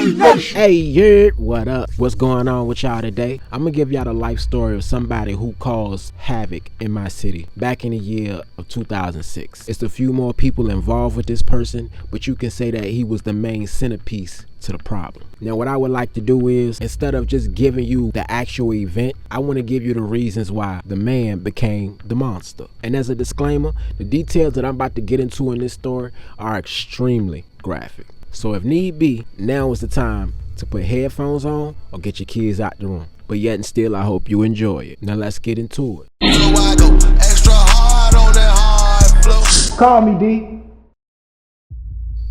Hey, yeah, what up? What's going on with y'all today? I'm gonna give y'all the life story of somebody who caused havoc in my city back in the year of 2006. It's a few more people involved with this person, but you can say that he was the main centerpiece to the problem. Now, what I would like to do is, instead of just giving you the actual event, I want to give you the reasons why the man became the monster. And as a disclaimer, the details that I'm about to get into in this story are extremely graphic. So if need be, now is the time to put headphones on or get your kids out the room. But yet and still, I hope you enjoy it. Now let's get into it. So I go extra hard on that hard flow. Call me, D.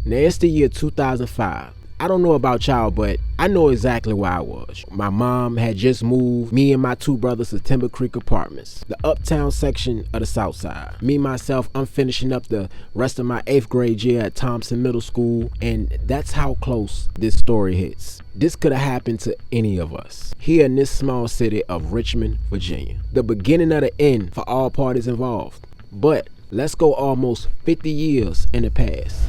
Now it's the year 2005. I don't know about y'all, but I know exactly where I was. My mom had just moved me and my two brothers to Timber Creek Apartments, the uptown section of the south side. Me, myself, I'm finishing up the rest of my 8th grade year at Thompson Middle School, and that's how close this story hits. This could have happened to any of us here in this small city of Richmond, Virginia. The beginning of the end for all parties involved. But let's go almost 50 years in the past.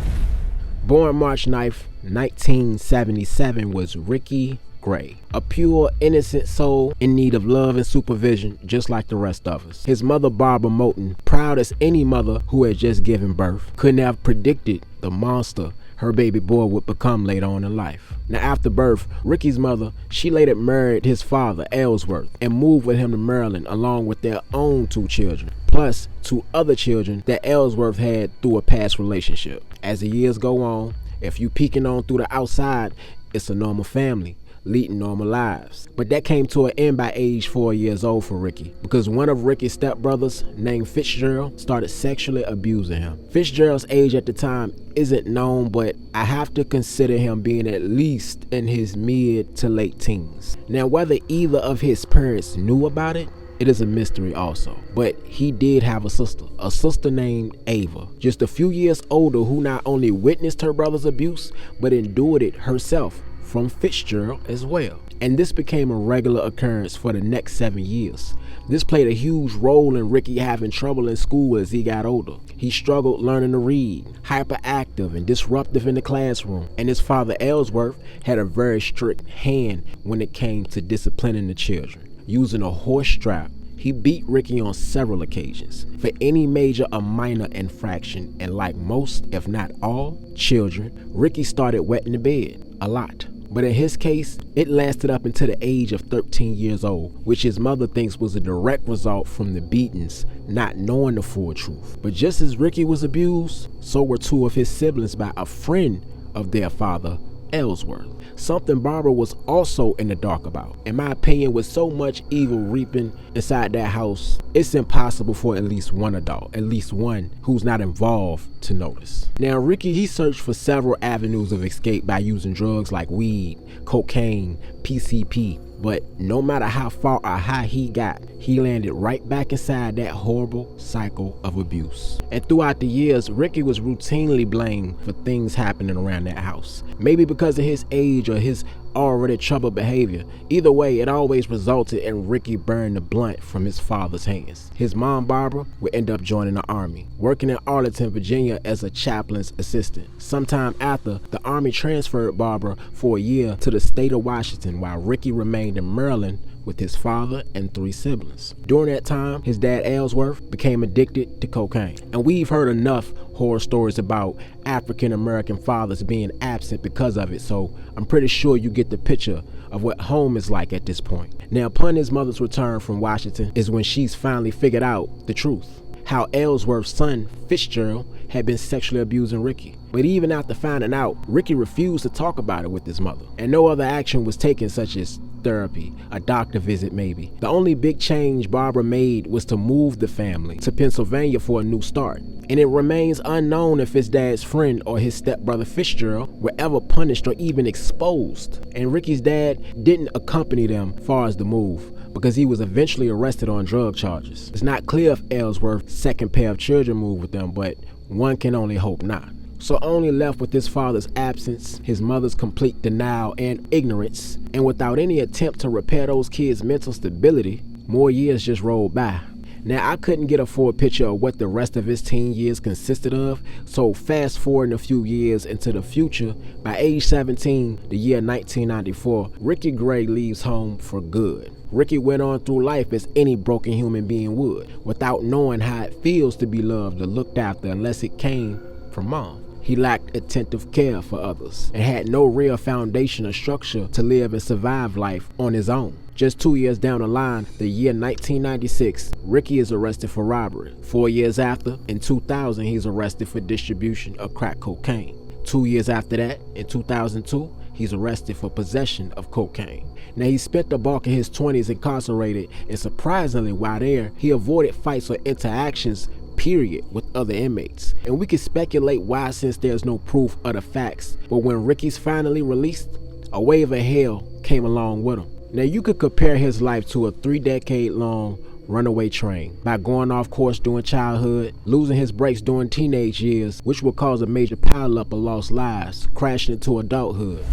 Born March 9th, 1977 was Ricky Gray, a pure, innocent soul in need of love and supervision just like the rest of us. His mother, Barbara Moulton, proud as any mother who had just given birth, couldn't have predicted the monster her baby boy would become later on in life. Now after birth, Ricky's mother, she later married his father, Ellsworth, and moved with him to Maryland along with their own 2 children, plus 2 other children that Ellsworth had through a past relationship. As the years go on, if you peeking on through the outside, it's a normal family, leading normal lives. But that came to an end by age 4 years old for Ricky, because one of Ricky's stepbrothers, named Fitzgerald, started sexually abusing him. Fitzgerald's age at the time isn't known, but I have to consider him being at least in his mid to late teens. Now, whether either of his parents knew about it, it is a mystery also. But he did have a sister named Ava, just a few years older, who not only witnessed her brother's abuse, but endured it herself from Fitzgerald as well. And this became a regular occurrence for the next 7 years. This played a huge role in Ricky having trouble in school as he got older. He struggled learning to read, hyperactive and disruptive in the classroom, and his father Ellsworth had a very strict hand when it came to disciplining the children. Using a horse strap, he beat Ricky on several occasions for any major or minor infraction, and like most, if not all, children, Ricky started wetting the bed a lot. But in his case, it lasted up until the age of 13 years old, which his mother thinks was a direct result from the beatings, not knowing the full truth. But just as Ricky was abused, so were 2 of his siblings by a friend of their father, Ellsworth. Something Barbara was also in the dark about. In my opinion, with so much evil reaping inside that house, it's impossible for at least one adult, at least one who's not involved, to notice. Now, Ricky, he searched for several avenues of escape by using drugs like weed, cocaine, PCP, but no matter how far or high he got, he landed right back inside that horrible cycle of abuse. And throughout the years, Ricky was routinely blamed for things happening around that house. Maybe because of his age or his already troubled behavior. Either way, it always resulted in Ricky burning the blunt from his father's hands. His mom, Barbara, would end up joining the Army, working in Arlington, Virginia as a chaplain's assistant. Sometime after, the Army transferred Barbara for a year to the state of Washington, while Ricky remained in Maryland with his father and 3 siblings. During that time, his dad Ellsworth became addicted to cocaine. And we've heard enough horror stories about African American fathers being absent because of it, so I'm pretty sure you get the picture of what home is like at this point. Now, upon his mother's return from Washington is when she's finally figured out the truth. How Ellsworth's son, Fitzgerald, had been sexually abusing Ricky. But even after finding out, Ricky refused to talk about it with his mother, and no other action was taken, such as therapy, a doctor visit maybe. The only big change Barbara made was to move the family to Pennsylvania for a new start. And it remains unknown if his dad's friend or his stepbrother Fitzgerald were ever punished or even exposed. And Ricky's dad didn't accompany them far as the move, because he was eventually arrested on drug charges. It's not clear if Ellsworth's second pair of children moved with them, but one can only hope not. So only left with his father's absence, his mother's complete denial and ignorance, and without any attempt to repair those kids' mental stability, more years just rolled by. Now, I couldn't get a full picture of what the rest of his teen years consisted of, so fast forwarding a few years into the future, by age 17, the year 1994, Ricky Gray leaves home for good. Ricky went on through life as any broken human being would, without knowing how it feels to be loved or looked after unless it came from mom. He lacked attentive care for others and had no real foundation or structure to live and survive life on his own. Just 2 years down the line, the year 1996, Ricky is arrested for robbery. 4 years after, in 2000, he's arrested for distribution of crack cocaine. 2 years after that, in 2002, he's arrested for possession of cocaine. Now, he spent the bulk of his 20s incarcerated, and surprisingly, while there, he avoided fights or interactions period with other inmates. And we can speculate why, since there's no proof of the facts. But when Ricky's finally released, a wave of hell came along with him. Now, you could compare his life to a 3-decade-long runaway train by going off course during childhood, losing his brakes during teenage years, which would cause a major pileup of lost lives, crashing into adulthood.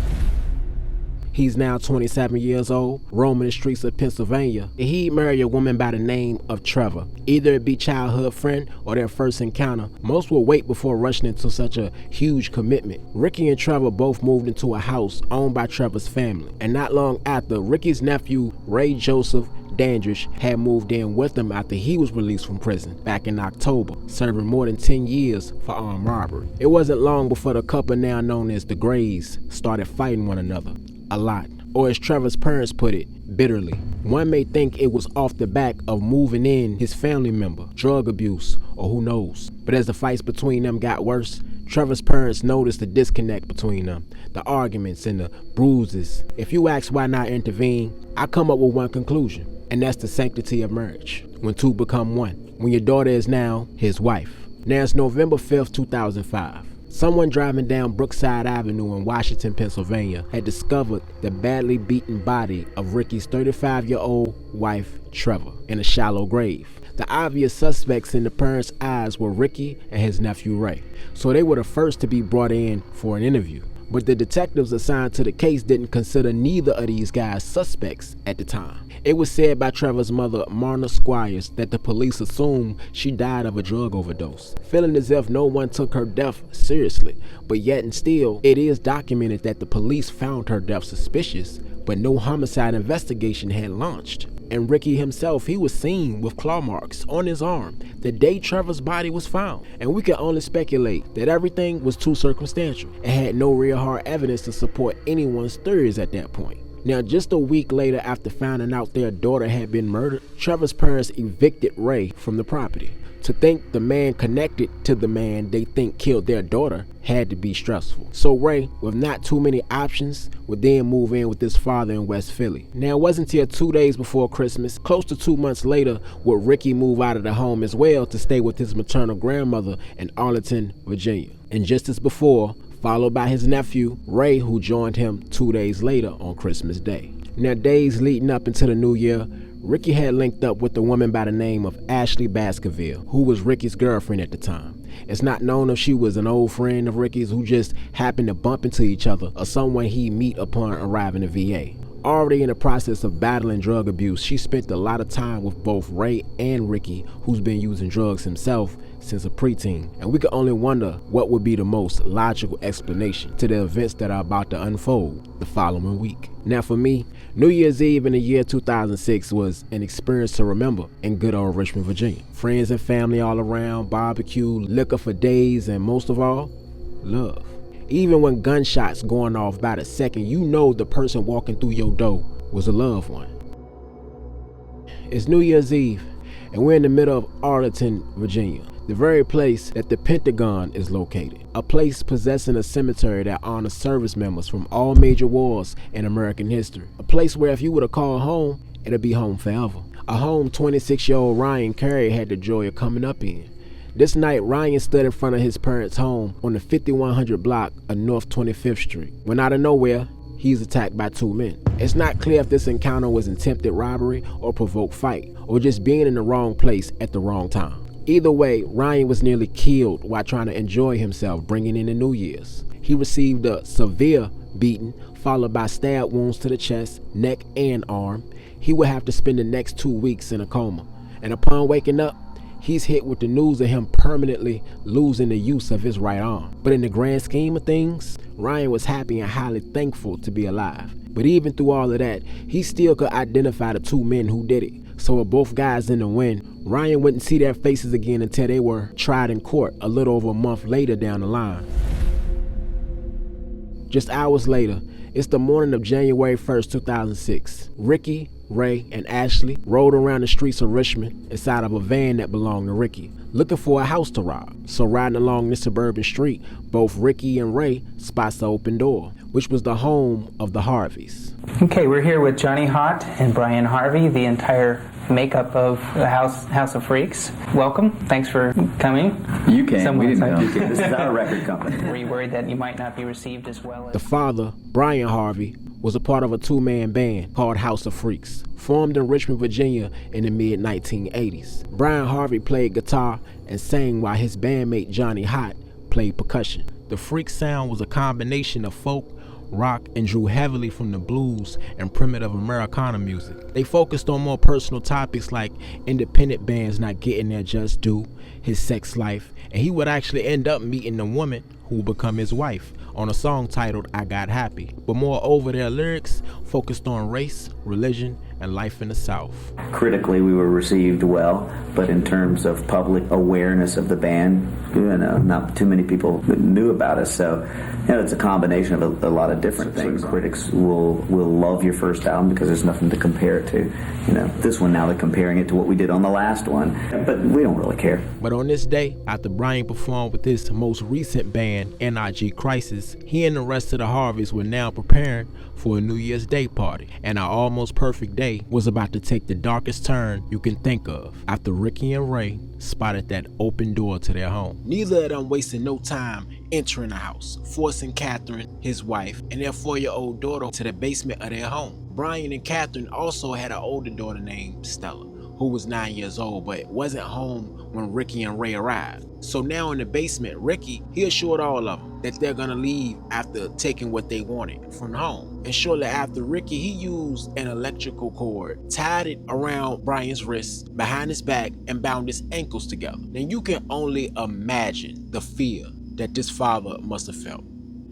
He's now 27 years old, roaming the streets of Pennsylvania, and he married a woman by the name of Trevor. Either it be childhood friend or their first encounter, most will wait before rushing into such a huge commitment. Ricky and Trevor both moved into a house owned by Trevor's family, and not long after, Ricky's nephew, Ray Joseph Dandridge, had moved in with him after he was released from prison back in October, serving more than 10 years for armed robbery. It wasn't long before the couple, now known as the Grays, started fighting one another. A lot, or as Trevor's parents put it, bitterly. One may think it was off the back of moving in his family member, drug abuse, or who knows. But as the fights between them got worse, Trevor's parents noticed the disconnect between them, the arguments and the bruises. If you ask why not intervene, I come up with one conclusion, and that's the sanctity of marriage, when two become one, when your daughter is now his wife. Now it's November 5th, 2005. Someone driving down Brookside Avenue in Washington, Pennsylvania, had discovered the badly beaten body of Ricky's 35-year-old wife, Trevor, in a shallow grave. The obvious suspects in the parents' eyes were Ricky and his nephew Ray, so they were the first to be brought in for an interview. But the detectives assigned to the case didn't consider neither of these guys suspects at the time. It was said by Trevor's mother, Marna Squires, that the police assumed she died of a drug overdose, feeling as if no one took her death seriously. But yet and still, it is documented that the police found her death suspicious, but no homicide investigation had launched. And Ricky himself, he was seen with claw marks on his arm the day Trevor's body was found. And we can only speculate that everything was too circumstantial and had no real hard evidence to support anyone's theories at that point. Now, just a week later, after finding out their daughter had been murdered, Trevor's parents evicted Ray from the property. To think the man connected to the man they think killed their daughter had to be stressful. So Ray, with not too many options, would then move in with his father in West Philly. Now, it wasn't until 2 days before Christmas, close to 2 months later, would Ricky move out of the home as well to stay with his maternal grandmother in Arlington, Virginia. And just as before, followed by his nephew, Ray, who joined him 2 days later on Christmas Day. Now, days leading up into the new year, Ricky had linked up with a woman by the name of Ashley Baskerville, who was Ricky's girlfriend at the time. It's not known if she was an old friend of Ricky's who just happened to bump into each other, or someone he'd meet upon arriving to VA. Already in the process of battling drug abuse, she spent a lot of time with both Ray and Ricky, who's been using drugs himself since a preteen. And we can only wonder what would be the most logical explanation to the events that are about to unfold the following week. Now for me, New Year's Eve in the year 2006 was an experience to remember in good old Richmond, Virginia. Friends and family all around, barbecue, liquor for days, and most of all, love. Even when gunshots going off by the second, you know the person walking through your door was a loved one. It's New Year's Eve, and we're in the middle of Arlington, Virginia, the very place that the Pentagon is located, a place possessing a cemetery that honors service members from all major wars in American history, a place where if you were to call home, it'll be home forever, a home 26-year-old Ryan Carey had the joy of coming up in. This night, Ryan stood in front of his parents' home on the 5100 block of North 25th Street, when out of nowhere, he's attacked by two men. It's not clear if this encounter was attempted robbery or provoked fight, or just being in the wrong place at the wrong time. Either way, Ryan was nearly killed while trying to enjoy himself bringing in the New Year's. He received a severe beating, followed by stab wounds to the chest, neck, and arm. He would have to spend the next 2 weeks in a coma. And upon waking up, he's hit with the news of him permanently losing the use of his right arm. But in the grand scheme of things, Ryan was happy and highly thankful to be alive. But even through all of that, he still could identify the two men who did it. So with both guys in the win, Ryan wouldn't see their faces again until they were tried in court a little over a month later down the line. Just hours later, it's the morning of January 1st, 2006. Ricky, Ray, and Ashley rode around the streets of Richmond inside of a van that belonged to Ricky, looking for a house to rob. So riding along this suburban street, both Ricky and Ray spots the open door, which was the home of the Harveys. Okay, we're here with Johnny Hott and Brian Harvey, the entire makeup of the House of Freaks. Welcome. Thanks for coming. You came. We didn't come. This is our record company. Were you worried that you might not be received as well as... The father, Brian Harvey, was a part of a two-man band called House of Freaks, formed in Richmond, Virginia in the mid-1980s. Brian Harvey played guitar and sang while his bandmate Johnny Hott played percussion. The Freaks sound was a combination of folk, rock, and drew heavily from the blues and primitive Americana music. They focused on more personal topics like independent bands not getting their just due, his sex life, and he would actually end up meeting the woman who would become his wife on a song titled I Got Happy. But moreover, their lyrics focused on race, religion, and life in the South. Critically, we were received well, but in terms of public awareness of the band, not too many people knew about us. So, it's a combination of a lot of different things. Critics will love your first album because there's nothing to compare it to. This one now they're comparing it to what we did on the last one, but we don't really care. But on this day, after Brian performed with his most recent band, NIG Crisis, he and the rest of the Harveys were now preparing for a New Year's Day party, and our almost perfect day was about to take the darkest turn you can think of after Ricky and Ray spotted that open door to their home. Neither of them wasted no time entering the house, forcing Catherine, his wife, and their 4-year-old daughter to the basement of their home. Brian and Catherine also had an older daughter named Stella, who was 9 years old but wasn't home when Ricky and Ray arrived. So now in the basement, Ricky, he assured all of them that they're gonna leave after taking what they wanted from home. And shortly after, Ricky, he used an electrical cord, tied it around Brian's wrist, behind his back, and bound his ankles together. Now you can only imagine the fear that this father must have felt,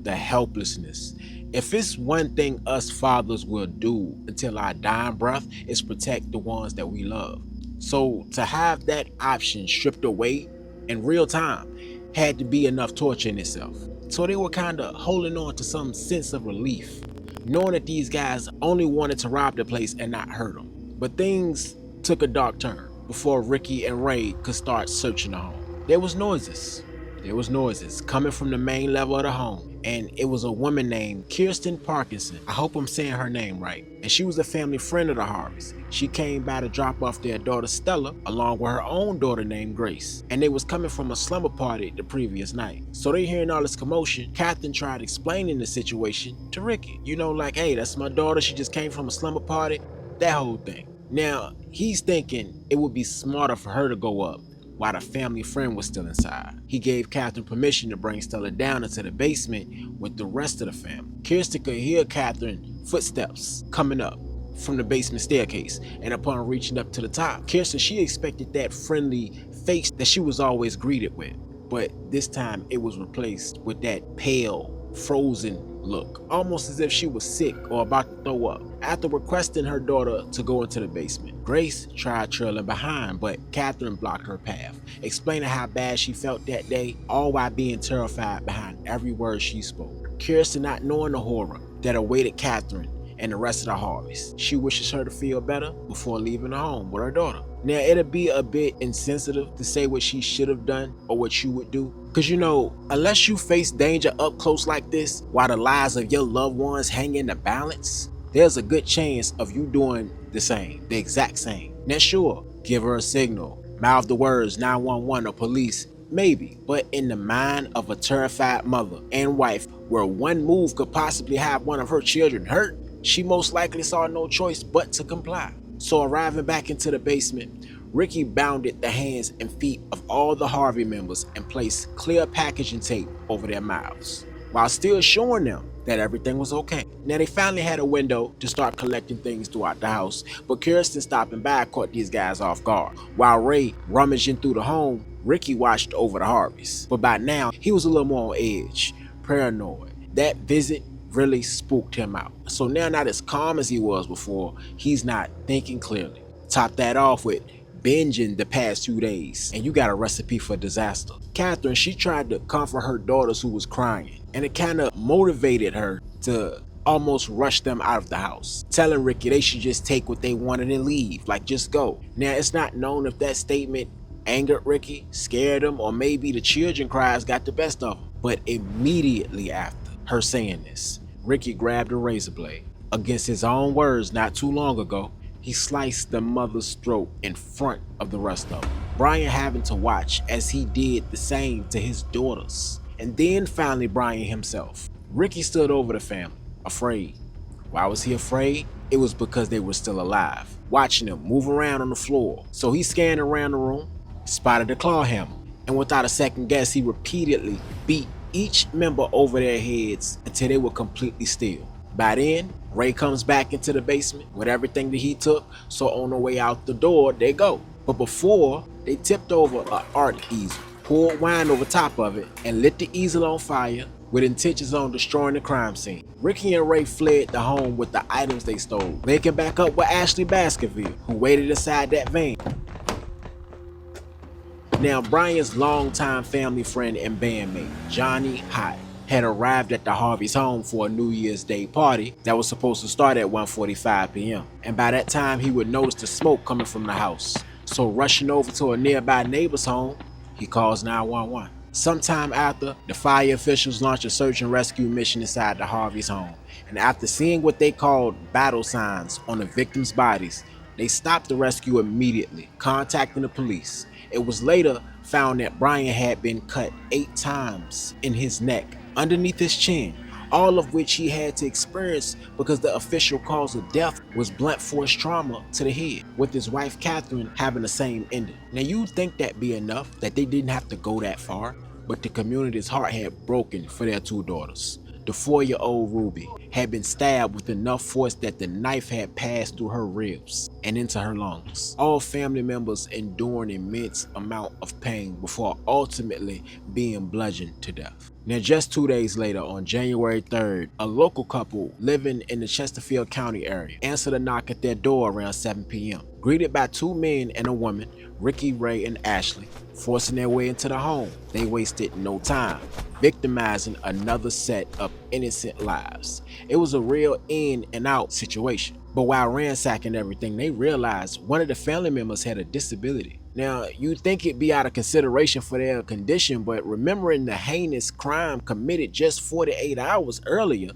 the helplessness. If it's one thing us fathers will do until our dying breath is protect the ones that we love. So to have that option stripped away in real time had to be enough torture in itself. So they were kind of holding on to some sense of relief, knowing that these guys only wanted to rob the place and not hurt them. But things took a dark turn before Ricky and Ray could start searching the home. There was noises coming from the main level of the home, and it was a woman named Kirsten Parkinson. I hope I'm saying her name right. And she was a family friend of the Harveys. She came by to drop off their daughter Stella along with her own daughter named Grace, and they was coming from a slumber party the previous night. So they hearing all this commotion. Catherine tried explaining the situation to Ricky. Like, hey, that's my daughter, she just came from a slumber party, that whole thing. Now he's thinking it would be smarter for her to go up while the family friend was still inside. He gave Catherine permission to bring Stella down into the basement with the rest of the family. Kirsten could hear Catherine's footsteps coming up from the basement staircase, and upon reaching up to the top, Kirsten, she expected that friendly face that she was always greeted with, but this time it was replaced with that pale, frozen look, almost as if she was sick or about to throw up. After requesting her daughter to go into the basement, Grace tried trailing behind, but Catherine blocked her path, explaining how bad she felt that day, all while being terrified behind every word she spoke. Kirsten, not knowing the horror that awaited Catherine and the rest of the Harveys, she wishes her to feel better before leaving the home with her daughter. Now, it'll be a bit insensitive to say what she should have done or what you would do, because unless you face danger up close like this while the lives of your loved ones hang in the balance, there's a good chance of you doing the exact same. Now sure, give her a signal, mouth the words 911 or police, maybe, but in the mind of a terrified mother and wife where one move could possibly have one of her children hurt, she most likely saw no choice but to comply. So arriving back into the basement, Ricky bounded the hands and feet of all the Harvey members and placed clear packaging tape over their mouths. while still showing them that everything was okay. Now they finally had a window to start collecting things throughout the house, but Kirsten stopping by caught these guys off guard. While Ray rummaging through the home, Ricky watched over the Harveys. But by now, he was a little more on edge, paranoid. That visit really spooked him out. So now, not as calm as he was before, he's not thinking clearly. Top that off with binging the past 2 days, and you got a recipe for disaster. Catherine, she tried to comfort her daughters who was crying, and it kind of motivated her to almost rush them out of the house, telling Ricky they should just take what they wanted and leave, like just go. Now it's not known if that statement angered Ricky, scared him, or maybe the children cries got the best of him. But immediately after her saying this, Ricky grabbed a razor blade. Against his own words not too long ago, he sliced the mother's throat in front of the rest of them, Brian having to watch as he did the same to his daughters. And then finally Brian himself. Ricky stood over the family, afraid. Why was he afraid? It was because they were still alive, watching them move around on the floor. So he scanned around the room, spotted a claw hammer, and without a second guess, he repeatedly beat each member over their heads until they were completely still. By then, Ray comes back into the basement with everything that he took, so on the way out the door, they go. But before, they tipped over an art easel, poured wine over top of it, and lit the easel on fire with intentions on destroying the crime scene. Ricky and Ray fled the home with the items they stole, linking back up with Ashley Baskerville, who waited inside that van. Now, Brian's longtime family friend and bandmate, Johnny Hott, had arrived at the Harvey's home for a New Year's Day party that was supposed to start at 1:45 p.m. And by that time, he would notice the smoke coming from the house. So rushing over to a nearby neighbor's home, he calls 911. Sometime after, the fire officials launched a search and rescue mission inside the Harvey's home. And after seeing what they called battle signs on the victims' bodies, they stopped the rescue immediately, contacting the police. It was later found that Brian had been cut 8 times in his neck, underneath his chin, all of which he had to experience because the official cause of death was blunt force trauma to the head, with his wife Catherine having the same ending. Now you'd think that'd be enough, that they didn't have to go that far, but the community's heart had broken for their 2 daughters. The 4-year-old Ruby had been stabbed with enough force that the knife had passed through her ribs and into her lungs. All family members enduring immense amount of pain before ultimately being bludgeoned to death. Now just 2 days later, on January 3rd, a local couple living in the Chesterfield County area answered a knock at their door around 7 p.m. Greeted by 2 men and a woman, Ricky, Ray, and Ashley, forcing their way into the home. They wasted no time, victimizing another set of innocent lives. It was a real in and out situation. But while ransacking everything, they realized one of the family members had a disability. Now, you'd think it'd be out of consideration for their condition, but remembering the heinous crime committed just 48 hours earlier,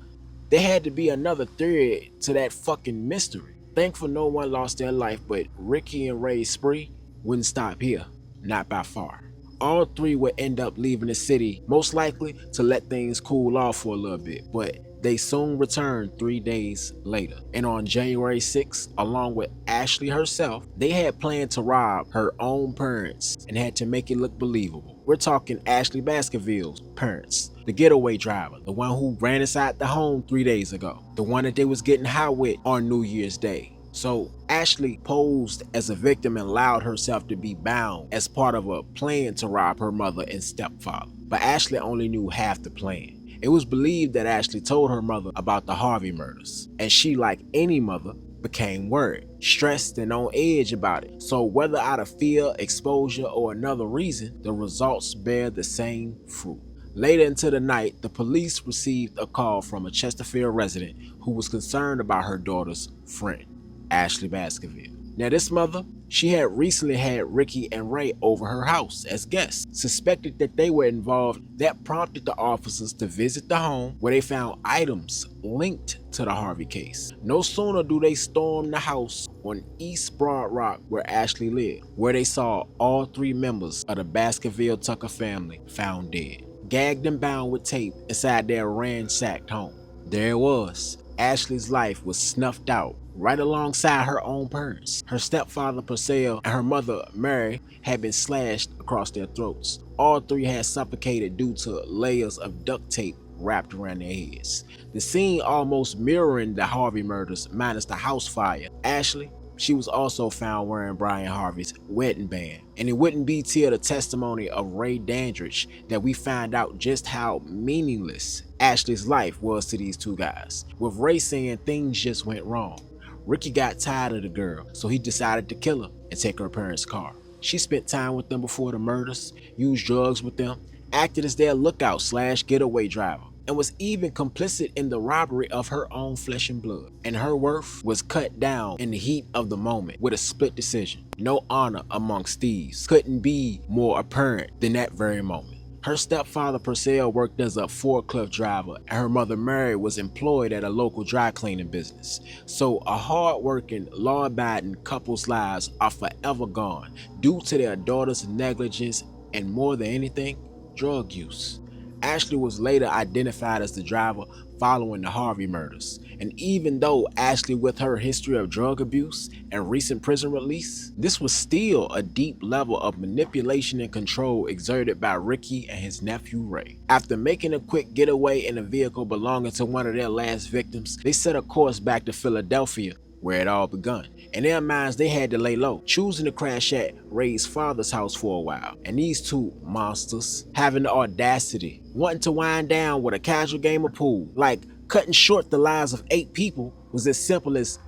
there had to be another theory to that fucking mystery. Thankful no one lost their life, but Ricky and Ray's spree wouldn't stop here, not by far. All 3 would end up leaving the city, most likely to let things cool off for a little bit, but they soon returned 3 days later. And on January 6th, along with Ashley herself, they had planned to rob her own parents and had to make it look believable. We're talking Ashley Baskerville's parents, the getaway driver, the one who ran inside the home 3 days ago, the one that they was getting high with on New Year's Day. So Ashley posed as a victim and allowed herself to be bound as part of a plan to rob her mother and stepfather. But Ashley only knew half the plan. It was believed that Ashley told her mother about the Harvey murders, and she, like any mother, became worried, stressed, and on edge about it. So whether out of fear, exposure, or another reason, the results bear the same fruit. Later into the night, the police received a call from a Chesterfield resident who was concerned about her daughter's friend, Ashley Baskerville. Now this mother, she had recently had Ricky and Ray over her house as guests, suspected that they were involved. That prompted the officers to visit the home, where they found items linked to the Harvey case. No sooner do they storm the house on East Broad Rock where Ashley lived, where they saw all 3 members of the Baskerville Tucker family found dead, gagged and bound with tape inside their ransacked home. There it was. Ashley's life was snuffed out right alongside her own parents. Her stepfather Purcell and her mother Mary had been slashed across their throats. All 3 had suffocated due to layers of duct tape wrapped around their heads. The scene almost mirroring the Harvey murders minus the house fire. Ashley, she was also found wearing Brian Harvey's wedding band. And it wouldn't be till the testimony of Ray Dandridge that we find out just how meaningless Ashley's life was to these two guys. With Ray saying things just went wrong. Ricky got tired of the girl, so he decided to kill her and take her parents' car. She spent time with them before the murders, used drugs with them, acted as their lookout/getaway driver, and was even complicit in the robbery of her own flesh and blood. And her worth was cut down in the heat of the moment with a split decision. No honor amongst thieves couldn't be more apparent than that very moment. Her stepfather Purcell worked as a forklift driver, and her mother Mary was employed at a local dry cleaning business. So a hard-working, law-abiding couple's lives are forever gone due to their daughter's negligence and, more than anything, drug use. Ashley was later identified as the driver following the Harvey murders. And even though Ashley, with her history of drug abuse and recent prison release, this was still a deep level of manipulation and control exerted by Ricky and his nephew Ray. After making a quick getaway in a vehicle belonging to one of their last victims, they set a course back to Philadelphia, where it all begun. In their minds, they had to lay low, choosing to crash at Ray's father's house for a while. And these two monsters having the audacity, wanting to wind down with a casual game of pool, like cutting short the lives of 8 people, was as simple as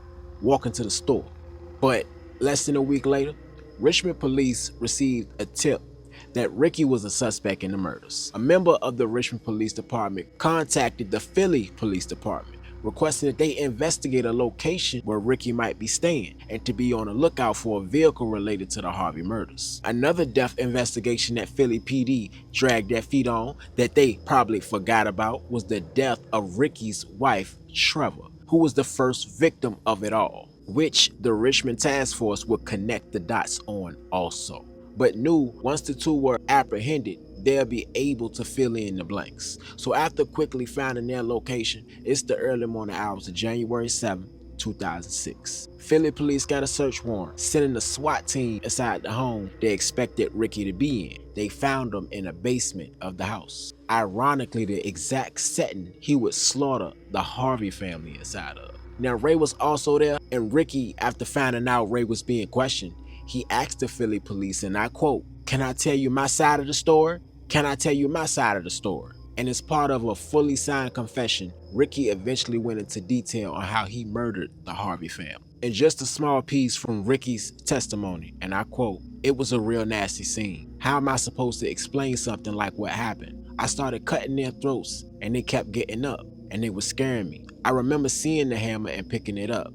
walking to the store. But less than a week later, Richmond police received a tip that Ricky was a suspect in the murders. A member of the Richmond Police Department contacted the Philly Police Department, requesting that they investigate a location where Ricky might be staying and to be on the lookout for a vehicle related to the Harvey murders. Another death investigation that Philly PD dragged their feet on that they probably forgot about was the death of Ricky's wife, Trevor, who was the first victim of it all, which the Richmond Task Force would connect the dots on also, but knew once the two were apprehended, they'll be able to fill in the blanks. So after quickly finding their location, it's the early morning hours of January 7, 2006. Philly police got a search warrant, sending a SWAT team inside the home they expected Ricky to be in. They found him in a basement of the house. Ironically, the exact setting he would slaughter the Harvey family inside of. Now, Ray was also there, and Ricky, after finding out Ray was being questioned, he asked the Philly police, and I quote, "Can I tell you my side of the story? Can I tell you my side of the story?" And as part of a fully signed confession, Ricky eventually went into detail on how he murdered the Harvey family. And just a small piece from Ricky's testimony, and I quote, "It was a real nasty scene. How am I supposed to explain something like what happened? I started cutting their throats and they kept getting up and they were scaring me. I remember seeing the hammer and picking it up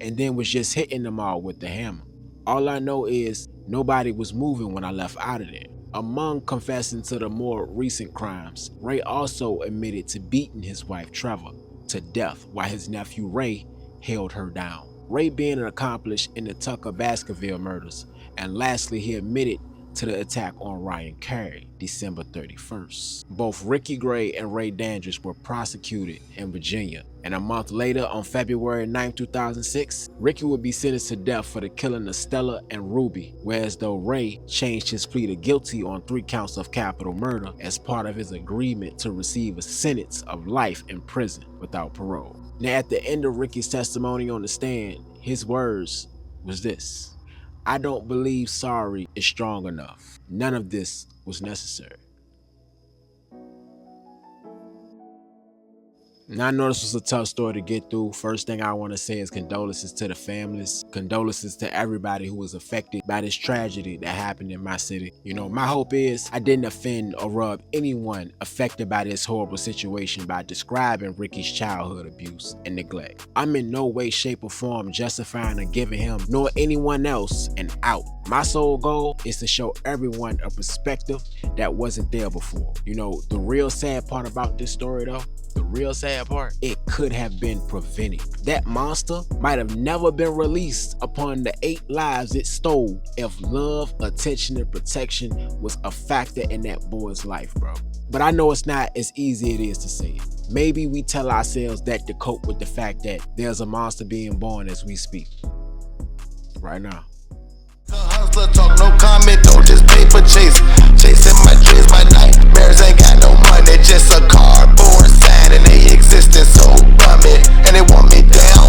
and then was just hitting them all with the hammer. All I know is nobody was moving when I left out of there." Among confessing to the more recent crimes, Ray also admitted to beating his wife Trevor to death while his nephew Ray held her down. Ray being an accomplice in the Tucker Baskerville murders, and lastly he admitted to the attack on Ryan Carey, December 31st. Both Ricky Gray and Ray Dandridge were prosecuted in Virginia, and a month later, on February 9, 2006, Ricky would be sentenced to death for the killing of Stella and Ruby, whereas though Ray changed his plea to guilty on 3 counts of capital murder as part of his agreement to receive a sentence of life in prison without parole. Now, at the end of Ricky's testimony on the stand, his words was this: "I don't believe sorry is strong enough. None of this was necessary." Now, I know this was a tough story to get through. First thing I want to say is condolences to the families. Condolences to everybody who was affected by this tragedy that happened in my city. You know, my hope is I didn't offend or rub anyone affected by this horrible situation by describing Ricky's childhood abuse and neglect. I'm in no way, shape, or form justifying or giving him nor anyone else an out. My sole goal is to show everyone a perspective that wasn't there before. You know, the real sad part about this story though, the real sad part, it could have been prevented. That monster might have never been released upon the 8 lives it stole if love, attention, and protection was a factor in that boy's life, bro. But I know it's not as easy as it is to say it. Maybe we tell ourselves that to cope with the fact that there's a monster being born as we speak. Right now. Hustler talk, no comment, don't just paper chase. Chasing my dreams, my nightmares ain't got no money. money, just a cardboard sign, and they existence so bummy. And they want me down